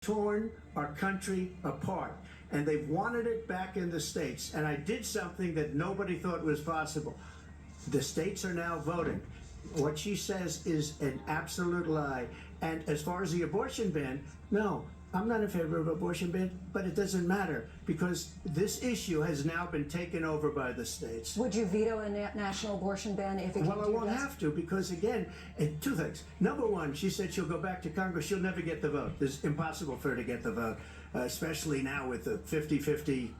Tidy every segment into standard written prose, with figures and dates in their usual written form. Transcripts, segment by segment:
torn our country apart, and they've wanted it back in the states. And I did something that nobody thought was possible. The states are now voting. What she says is an absolute lie. And as far as the abortion ban, no, I'm not in favor of abortion ban, but it doesn't matter because this issue has now been taken over by the states. Would you veto a national abortion ban if it came to your desk? Well, I won't have to because, again, two things. Number one, she said she'll go back to Congress. She'll never get the vote. It's impossible for her to get the vote, especially now with the 50-50,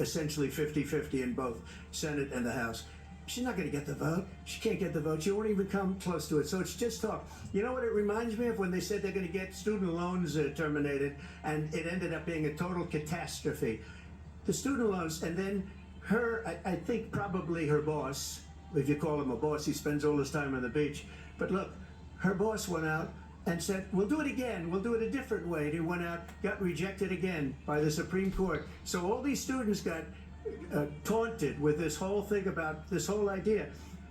essentially 50-50 in both Senate and the House. She's not going to get the vote. She can't get the vote. She won't even come close to it. So it's just talk. You know what it reminds me of? When they said they're going to get student loans terminated, and it ended up being a total catastrophe. The student loans, and then her, I think probably her boss, if you call him a boss, he spends all his time on the beach. But look, her boss went out and said, we'll do it again. We'll do it a different way. And he went out, got rejected again by the Supreme Court. So all these students got taunted with this whole thing about this whole idea,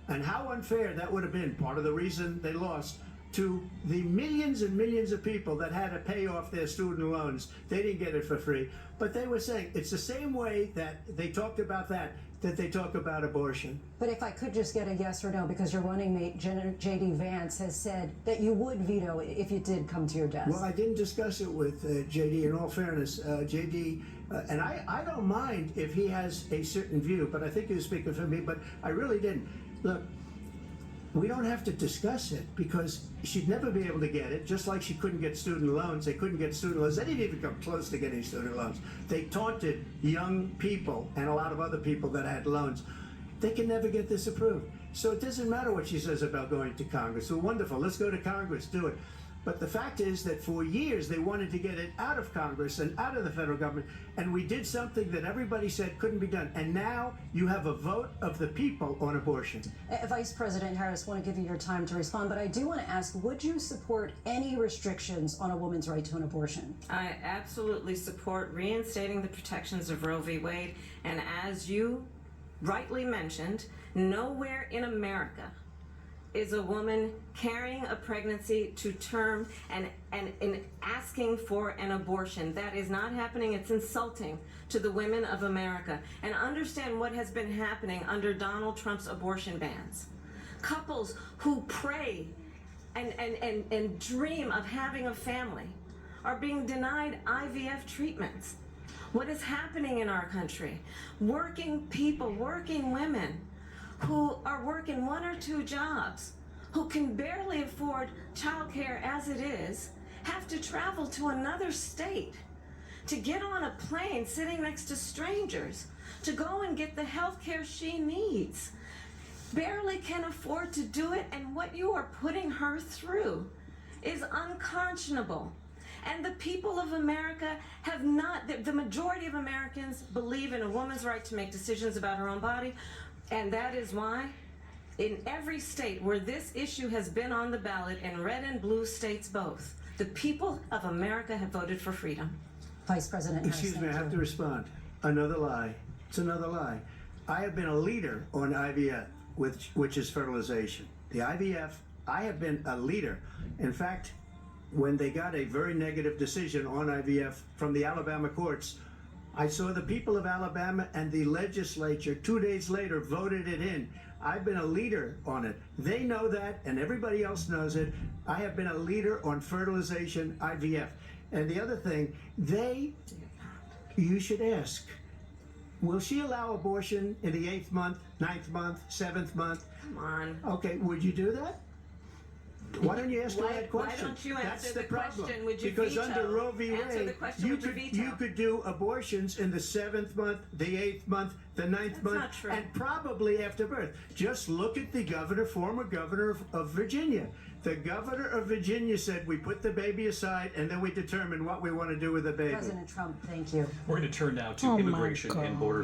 and how unfair that would have been. Part of the reason they lost to the millions and millions of people that had to pay off their student loans. They didn't get it for free, but they were saying it's the same way that they talked about that they talk about abortion. But if I could just get a yes or no, because your running mate, J.D. Vance, has said that you would veto it if it did come to your desk. Well, I didn't discuss it with J.D. In all fairness, J.D. And I don't mind if he has a certain view, but I think he was speaking for me, but I really didn't. Look, we don't have to discuss it because she'd never be able to get it, just like she couldn't get student loans. They couldn't get student loans. They didn't even come close to getting student loans. They taunted young people and a lot of other people that had loans. They can never get this approved. So it doesn't matter what she says about going to Congress. So wonderful, let's go to Congress, do it. But the fact is that for years they wanted to get it out of Congress and out of the federal government, and we did something that everybody said couldn't be done. And now you have a vote of the people on abortion. Vice President Harris, I want to give you your time to respond, but I do want to ask, would you support any restrictions on a woman's right to an abortion? I absolutely support reinstating the protections of Roe v. Wade, and as you rightly mentioned, nowhere in America is a woman carrying a pregnancy to term and asking for an abortion. That is not happening. It's insulting to the women of America. And understand what has been happening under Donald Trump's abortion bans. Couples who pray and dream of having a family are being denied IVF treatments. What is happening in our country? Working people, working women, who are working 1 or 2 jobs, who can barely afford childcare as it is, have to travel to another state to get on a plane sitting next to strangers to go and get the health care she needs. Barely can afford to do it, and what you are putting her through is unconscionable. And the people of America have not, the majority of Americans believe in a woman's right to make decisions about her own body. And that is why in every state where this issue has been on the ballot, in red and blue states both, the people of America have voted for freedom. Vice President Harris, excuse me, I have to respond. Another lie. It's another lie. I have been a leader on IVF, which is fertilization. The IVF, I have been a leader. In fact, when they got a very negative decision on IVF from the Alabama courts, I saw the people of Alabama and the legislature 2 days later voted it in. I've been a leader on it. They know that, and everybody else knows it. I have been a leader on fertilization, IVF. And the other thing, you should ask, will she allow abortion in the 8th month, 9th month, 7th month? Come on. Okay, would you do that? Why don't you ask the right question? Why don't you answer That's the problem. question? Would you because veto? under Roe v. Answer the Wade, question, would you veto? you could do abortions in the 7th month, the 8th month, the 9th month, not true. and probably after birth. Just look at the former governor of Virginia. The governor of Virginia said we put the baby aside and then we determine what we want to do with the baby. President Trump, thank you. We're going to turn now to immigration and border